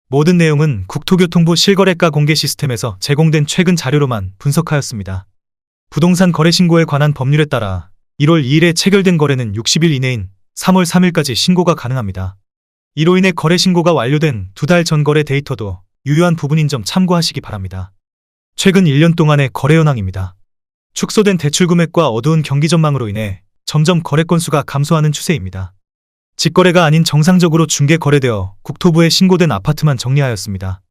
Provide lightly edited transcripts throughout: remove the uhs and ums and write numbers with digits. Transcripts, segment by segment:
모든 내용은 국토교통부 실거래가 공개 시스템에서 제공된 최근 자료로만 분석하였습니다. 부동산 거래 신고에 관한 법률에 따라 1월 2일에 체결된 거래는 60일 이내인 3월 3일까지 신고가 가능합니다. 이로 인해 거래 신고가 완료된 2달 전 거래 데이터도 유효한 부분인 점 참고하시기 바랍니다. 최근 1년 동안의 거래 현황입니다. 축소된 대출 금액과 어두운 경기 전망으로 인해 점점 거래 건수가 감소하는 추세입니다. 직거래가 아닌 정상적으로 중개 거래되어 국토부에 신고된 아파트만 정리하였습니다.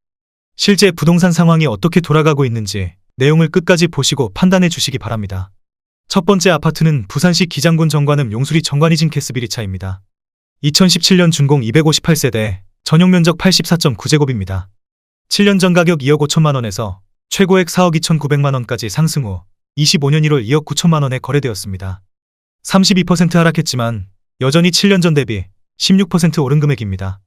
실제 부동산 상황이 어떻게 돌아가고 있는지 내용을 끝까지 보시고 판단해 주시기 바랍니다. 첫 번째 아파트는 부산시 기장군 정관읍 용수리 정관이진 캐스비리차입니다. 2017년 준공 258세대, 전용면적 84.9제곱입니다. 7년 전 가격 2억 5천만 원에서 최고액 4억 2,900만 원까지 상승 후 25년 1월 2억 9천만 원에 거래되었습니다. 32% 하락했지만 여전히 7년 전 대비 16% 오른 금액입니다.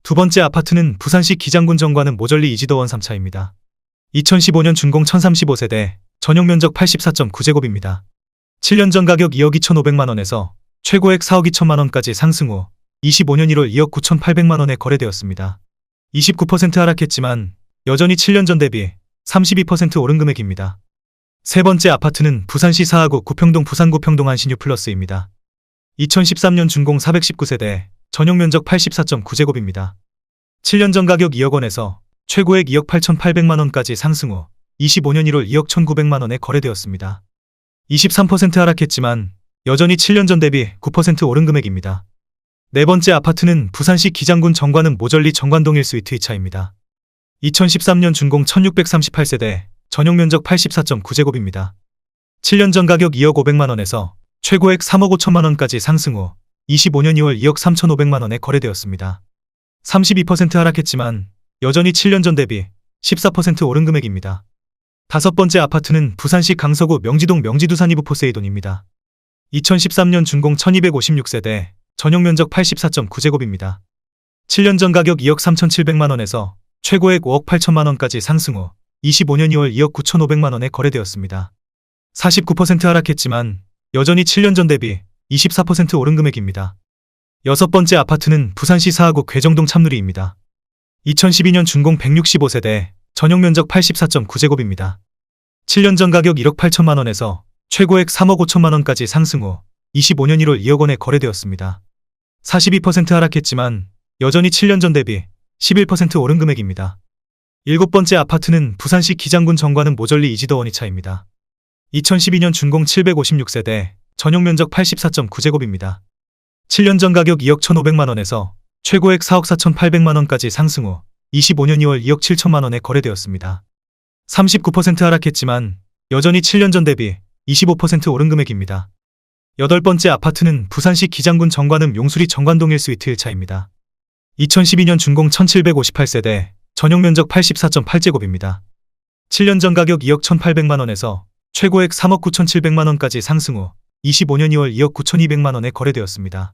두 번째 아파트는 부산시 기장군 정관읍 모절리 이지더원 3차입니다. 2015년 준공 1035세대, 전용면적 84.9제곱입니다. 7년 전 가격 2억 2,500만 원에서 최고액 4억 2천만 원까지 상승 후 25년 1월 2억 9,800만 원에 거래되었습니다. 29% 하락했지만 여전히 7년 전 대비 32% 오른 금액입니다. 세 번째 아파트는 부산시 사하구 구평동 부산구평동 한신유 플러스입니다. 2013년 준공 419세대, 전용면적 84.9제곱입니다. 7년 전 가격 2억 원에서 최고액 2억 8,800만 원까지 상승 후 25년 1월 2억 1,900만 원에 거래되었습니다. 23% 하락했지만 여전히 7년 전 대비 9% 오른 금액입니다. 네 번째 아파트는 부산시 기장군 정관읍 모절리 정관동 1스위트 2차입니다. 2013년 준공 1638세대, 전용면적 84.9제곱입니다. 7년 전 가격 2억 500만 원에서 최고액 3억 5천만 원까지 상승 후 25년 2월 2억 3,500만 원에 거래되었습니다. 32% 하락했지만 여전히 7년 전 대비 14% 오른 금액입니다. 다섯 번째 아파트는 부산시 강서구 명지동 명지두산 이브 포세이돈입니다. 2013년 준공 1256세대, 전용면적 84.9제곱입니다. 7년 전 가격 2억 3,700만 원에서 최고액 5억 8천만 원까지 상승 후 25년 2월 2억 9,500만 원에 거래되었습니다. 49% 하락했지만 여전히 7년 전 대비 24% 오른 금액입니다. 여섯 번째 아파트는 부산시 사하구 괴정동 참누리입니다. 2012년 준공 165세대, 전용면적 84.9제곱입니다. 7년 전 가격 1억 8천만 원에서 최고액 3억 5천만 원까지 상승 후 25년 1월 2억 원에 거래되었습니다. 42% 하락했지만 여전히 7년 전 대비 11% 오른 금액입니다. 일곱 번째 아파트는 부산시 기장군 정관읍 모절리 이지더원 2차입니다. 2012년 준공 756세대, 전용면적 84.9제곱입니다. 7년 전 가격 2억 1,500만 원에서 최고액 4억 4,800만 원까지 상승 후 25년 2월 2억 7천만 원에 거래되었습니다. 39% 하락했지만 여전히 7년 전 대비 25% 오른 금액입니다. 여덟 번째 아파트는 부산시 기장군 정관읍 용수리 정관동 1스위트 1차입니다. 2012년 준공 1758세대, 전용면적 84.8제곱입니다. 7년 전 가격 2억 1,800만 원에서 최고액 3억 9,700만 원까지 상승 후 25년 2월 2억 9,200만 원에 거래되었습니다.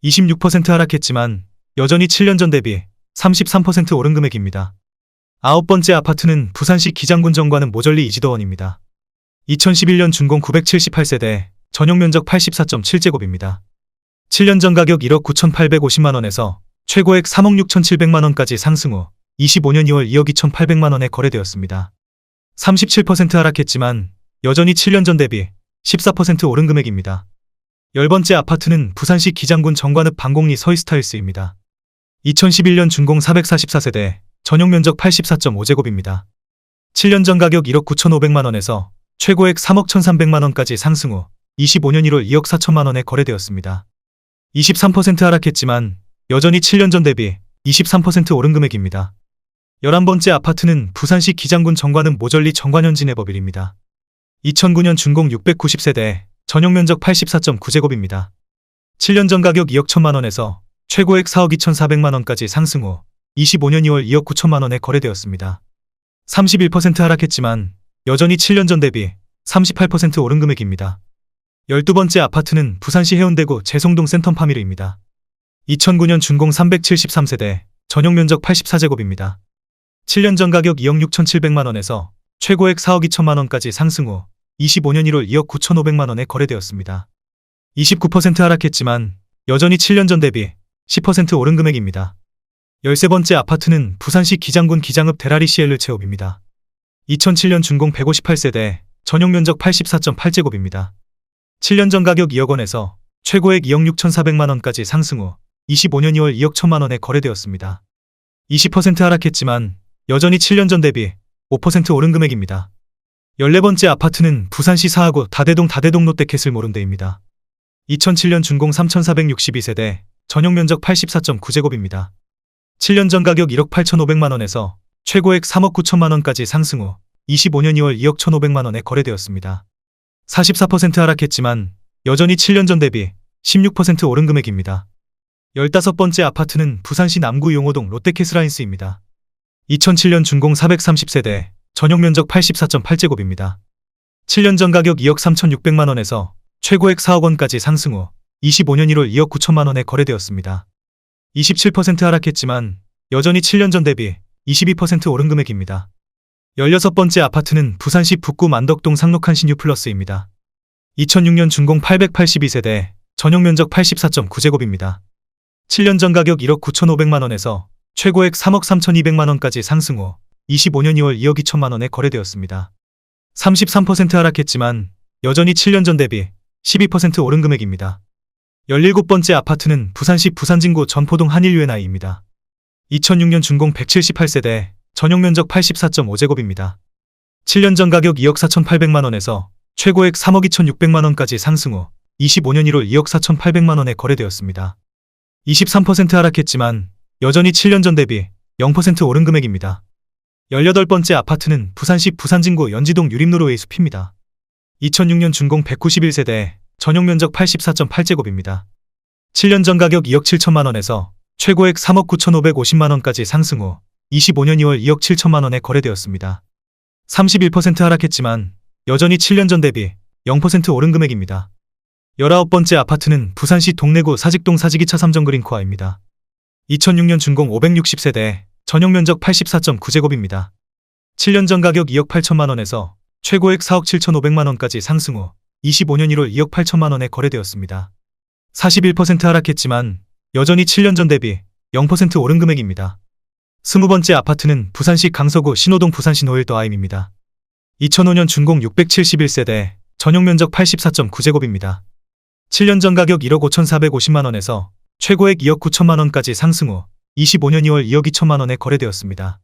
26% 하락했지만 여전히 7년 전 대비 33% 오른 금액입니다. 아홉 번째 아파트는 부산시 기장군 정관읍 모절리 이지더원입니다. 2011년 준공 978세대, 전용면적 84.7제곱입니다. 7년 전 가격 1억 9,850만 원에서 최고액 3억 6,700만 원까지 상승 후 25년 2월 2억 2,800만 원에 거래되었습니다. 37% 하락했지만 여전히 7년 전 대비 14% 오른 금액입니다. 열 번째 아파트는 부산시 기장군 정관읍 방곡리 서이스타일스입니다. 2011년 준공 444세대, 전용면적 84.5제곱입니다. 7년 전 가격 1억 9,500만 원에서 최고액 3억 1,300만 원까지 상승 후 25년 1월 2억 4천만 원에 거래되었습니다. 23% 하락했지만 여전히 7년 전 대비 23% 오른 금액입니다. 11번째 아파트는 부산시 기장군 정관읍 모절리 정관현진해법일입니다. 2009년 준공 690세대, 전용면적 84.9제곱입니다. 7년 전 가격 2억 1천만 원에서 최고액 4억 2,400만 원까지 상승 후 25년 2월 2억 9천만 원에 거래되었습니다. 31% 하락했지만 여전히 7년 전 대비 38% 오른 금액입니다. 12번째 아파트는 부산시 해운대구 재송동 센텀파미르입니다. 2009년 준공 373세대, 전용면적 84제곱입니다. 7년 전 가격 2억 6,700만 원에서 최고액 4억 2천만 원까지 상승 후 25년 1월 2억 9,500만 원에 거래되었습니다. 29% 하락했지만 여전히 7년 전 대비 10% 오른 금액입니다. 13번째 아파트는 부산시 기장군 기장읍 데라리 CL 체업입니다. 2007년 준공 158세대, 전용 면적 84.8제곱입니다. 7년 전 가격 2억 원에서 최고액 2억 6,400만 원까지 상승 후 25년 2월 2억 1천만 원에 거래되었습니다. 20% 하락했지만 여전히 7년 전 대비 5% 오른 금액입니다. 14번째 아파트는 부산시 사하구 다대동 롯데캐슬 모름대입니다. 2007년 준공 3,462세대, 전용 면적 84.9제곱입니다. 7년 전 가격 1억 8,500만 원에서 최고액 3억 9천만 원까지 상승 후 25년 2월 2억 1,500만 원에 거래되었습니다. 44% 하락했지만 여전히 7년 전 대비 16% 오른 금액입니다. 15번째 아파트는 부산시 남구 용호동 롯데캐슬하인스입니다. 2007년 준공 430세대, 전용 면적 84.8제곱입니다. 7년 전 가격 2억 3,600만 원에서 최고액 4억 원까지 상승 후 25년 1월 2억 9천만 원에 거래되었습니다. 27% 하락했지만 여전히 7년 전 대비 22% 오른 금액입니다. 16번째 아파트는 부산시 북구 만덕동 상록한 신유플러스입니다. 2006년 준공 882세대, 전용 면적 84.9제곱입니다. 7년 전 가격 1억 9,500만 원에서 최고액 3억 3,200만 원까지 상승 후 25년 2월 2억 2천만 원에 거래되었습니다. 33% 하락했지만 여전히 7년 전 대비 12% 오른 금액입니다. 17번째 아파트는 부산시 부산진구 전포동 한일-U&I입니다. 2006년 준공 178세대, 전용 면적 84.5제곱입니다. 7년 전 가격 2억 4,800만 원에서 최고액 3억 2,600만 원까지 상승 후 25년 1월 2억 4,800만 원에 거래되었습니다. 23% 하락했지만 여전히 7년 전 대비 0% 오른 금액입니다. 18번째 아파트는 부산시 부산진구 연지동 유림노루웨이 숲입니다. 2006년 준공 191세대, 전용 면적 84.8제곱입니다. 7년 전 가격 2억 7천만 원에서 최고액 3억 9,550만 원까지 상승 후 25년 2월 2억 7천만 원에 거래되었습니다. 31% 하락했지만 여전히 7년 전 대비 0% 오른 금액입니다. 19번째 아파트는 부산시 동래구 사직동 사직이차 3정 그린코아입니다. 2006년 준공 560세대, 전용 면적 84.9제곱입니다. 7년 전 가격 2억 8천만 원에서 최고액 4억 7,500만 원까지 상승 후 25년 1월 2억 8천만 원에 거래되었습니다. 41% 하락했지만 여전히 7년 전 대비 0% 오른 금액입니다. 20번째 아파트는 부산시 강서구 신호동 부산신호일더아임입니다. 2005년 준공 671세대, 전용 면적 84.9제곱입니다. 7년 전 가격 1억 5,450만 원에서 최고액 2억 9천만 원까지 상승 후 25년 2월 2억 2천만 원에 거래되었습니다.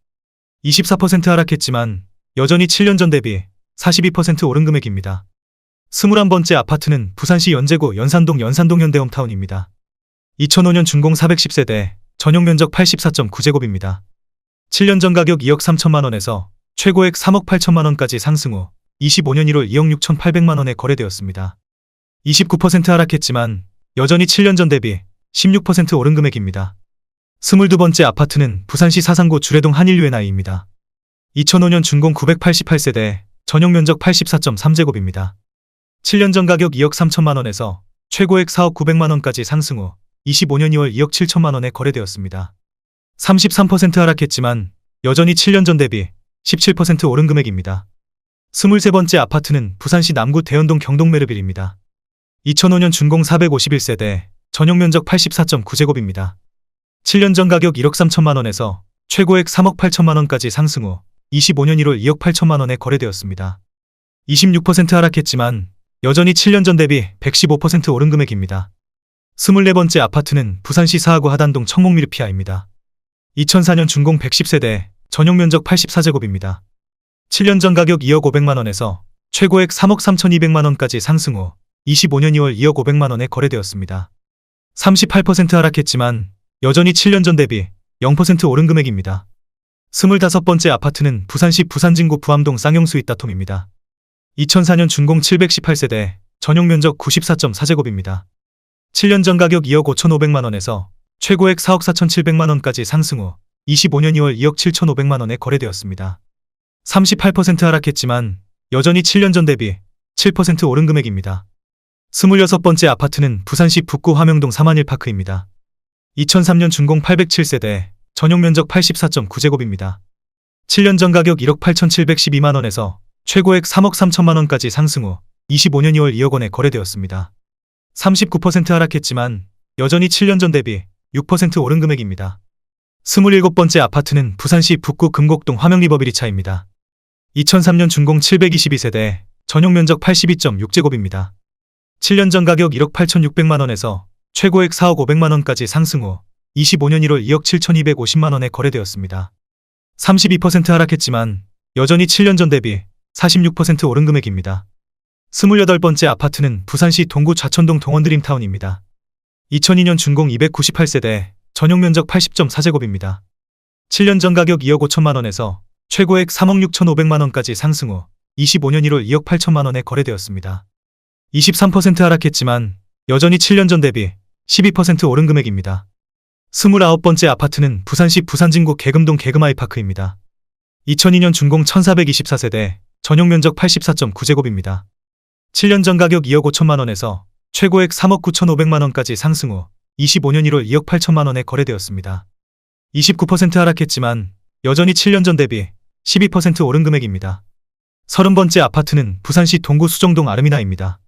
24% 하락했지만 여전히 7년 전 대비 42% 오른 금액입니다. 21번째 아파트는 부산시 연제구 연산동 현대홈타운입니다. 2005년 준공 410세대, 전용 면적 84.9제곱입니다. 7년 전 가격 2억 3천만 원에서 최고액 3억 8천만 원까지 상승 후 25년 1월 2억 6,800만 원에 거래되었습니다. 29% 하락했지만 여전히 7년 전 대비 16% 오른 금액입니다. 22번째 아파트는 부산시 사상구 주례동 한일-U&I입니다. 2005년 준공 988세대, 전용 면적 84.3제곱입니다. 7년 전 가격 2억 3천만 원에서 최고액 4억 900만 원까지 상승 후 25년 2월 2억 7천만 원에 거래되었습니다. 33% 하락했지만 여전히 7년 전 대비 17% 오른 금액입니다. 23번째 아파트는 부산시 남구 대연동 경동메르빌입니다. 2005년 준공 451세대, 전용 면적 84.9제곱입니다. 7년 전 가격 1억 3천만 원에서 최고액 3억 8천만 원까지 상승 후 25년 1월 2억 8천만 원에 거래되었습니다. 26% 하락했지만 여전히 7년 전 대비 115% 오른 금액입니다. 24번째 아파트는 부산시 사하구 하단동 청목미르피아입니다. 2004년 준공 110세대, 전용 면적 84제곱입니다. 7년 전 가격 2억 500만 원에서 최고액 3억 3,200만 원까지 상승 후 25년 2월 2억 500만 원에 거래되었습니다. 38% 하락했지만 여전히 7년 전 대비 0% 오른 금액입니다. 25번째 아파트는 부산시 부산진구 부암동 쌍용수 이따톰입니다. 2004년 준공 718세대, 전용 면적 94.4제곱입니다. 7년 전 가격 2억 5,500만 원에서 최고액 4억 4,700만 원까지 상승 후 25년 2월 2억 7,500만 원에 거래되었습니다. 38% 하락했지만 여전히 7년 전 대비 7% 오른 금액입니다. 26번째 아파트는 부산시 북구 화명동 사만일파크입니다. 2003년 준공 807세대, 전용 면적 84.9제곱입니다. 7년 전 가격 1억 8,712만 원에서 최고액 3억 3천만 원까지 상승 후 25년 2월 2억 원에 거래되었습니다. 39% 하락했지만 여전히 7년 전 대비 6% 오른 금액입니다. 27번째 아파트는 부산시 북구 금곡동 화명리버비리차입니다. 2003년 준공 722세대, 전용 면적 82.6제곱입니다. 7년 전 가격 1억 8,600만원에서 최고액 4억 500만원까지 상승 후 25년 1월 2억 7,250만원에 거래되었습니다. 32% 하락했지만 여전히 7년 전 대비 46% 오른 금액입니다. 28번째 아파트는 부산시 동구 좌천동 동원드림타운입니다. 2002년 준공 298세대, 전용 면적 80.4제곱입니다. 7년 전 가격 2억 5천만원에서 최고액 3억 6,500만원까지 상승 후 25년 1월 2억 8천만원에 거래되었습니다. 23% 하락했지만 여전히 7년 전 대비 12% 오른 금액입니다. 29번째 아파트는 부산시 부산진구 계금동 계금아이파크입니다. 2002년 준공 1424세대, 전용 면적 84.9제곱입니다. 7년 전 가격 2억 5천만원에서 최고액 3억 9,500만원까지 상승 후 25년 1월 2억 8천만원에 거래되었습니다. 29% 하락했지만 여전히 7년 전 대비 12% 오른 금액입니다. 30번째 아파트는 부산시 동구 수정동 아르미나입니다.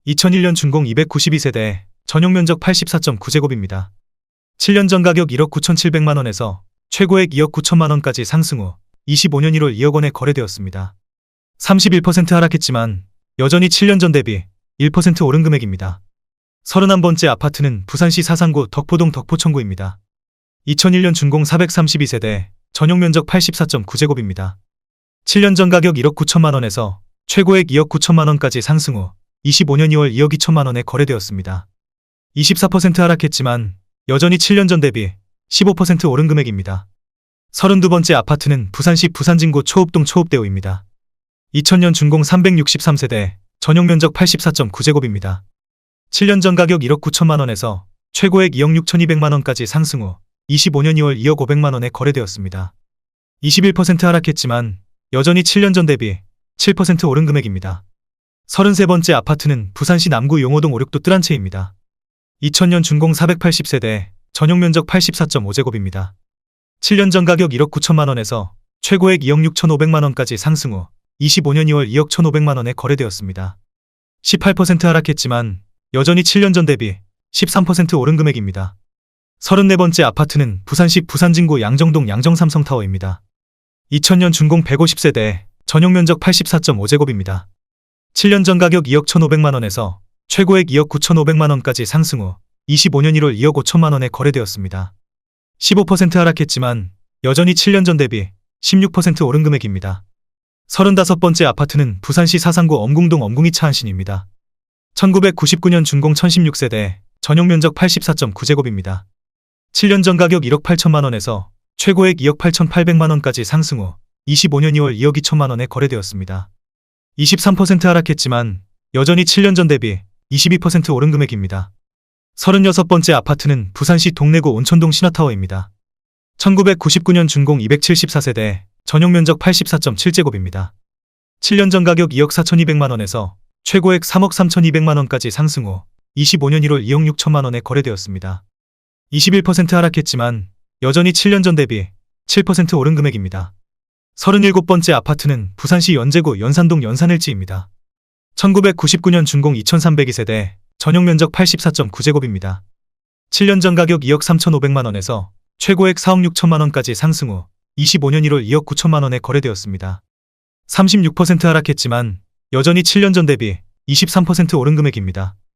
2001년 준공 292세대, 전용 면적 84.9제곱입니다. 7년 전 가격 1억 9,700만원에서 최고액 2억 9천만원까지 상승 후 25년 1월 2억 원에 거래되었습니다. 31% 하락했지만 여전히 7년 전 대비 1% 오른 금액입니다. 31번째 아파트는 부산시 사상구 덕포동 덕포천구입니다. 2001년 준공 432세대, 전용 면적 84.9제곱입니다. 7년 전 가격 1억 9천만원에서 최고액 2억 9천만원까지 상승 후 25년 2월 2억 2천만원에 거래되었습니다. 24% 하락했지만 여전히 7년 전 대비 15% 오른 금액입니다. 32번째 아파트는 부산시 부산진구 초읍동 초읍대우입니다. 2000년 준공 363세대, 전용 면적 84.9제곱입니다. 7년 전 가격 1억 9천만원에서 최고액 2억 6,200만원까지 상승 후 25년 2월 2억 500만원에 거래되었습니다. 21% 하락했지만 여전히 7년 전 대비 7% 오른 금액입니다. 33번째 아파트는 부산시 남구 용호동 569 뜰한채입니다. 2000년 준공 480세대, 전용 면적 84.5제곱입니다. 7년 전 가격 1억 9천만원에서 최고액 2억 6,500만원까지 상승 후 25년 2월 2억 1,500만원에 거래되었습니다. 18% 하락했지만 여전히 7년 전 대비 13% 오른 금액입니다. 34번째 아파트는 부산시 부산진구 양정동 양정삼성타워입니다. 2000년 준공 150세대, 전용 면적 84.5제곱입니다. 7년 전 가격 2억 1,500만원에서 최고액 2억 9,500만원까지 상승 후 25년 1월 2억 5천만원에 거래되었습니다. 15% 하락했지만 여전히 7년 전 대비 16% 오른 금액입니다. 35번째 아파트는 부산시 사상구 엄궁동 엄궁이 차한신입니다. 1999년 준공 1016세대, 전용 면적 84.9제곱입니다. 7년 전 가격 1억 8천만원에서 최고액 2억 8,800만원까지 상승 후 25년 2월 2억 2천만원에 거래되었습니다. 23% 하락했지만 여전히 7년 전 대비 22% 오른 금액입니다. 36번째 아파트는 부산시 동래구 온천동 신화타워입니다. 1999년 준공 274세대, 전용 면적 84.7제곱입니다. 7년 전 가격 2억 4,200만원에서 최고액 3억 3,200만원까지 상승 후 25년 1월 2억 6천만원에 거래되었습니다. 21% 하락했지만 여전히 7년 전 대비 7% 오른 금액입니다. 37번째 아파트는 부산시 연제구 연산동 연산일지입니다. 1999년 준공 2,302세대, 전용 면적 84.9제곱입니다. 7년 전 가격 2억 3,500만원에서 최고액 4억 6천만원까지 상승 후 25년 1월 2억 9천만원에 거래되었습니다. 36% 하락했지만 여전히 7년 전 대비 23% 오른 금액입니다.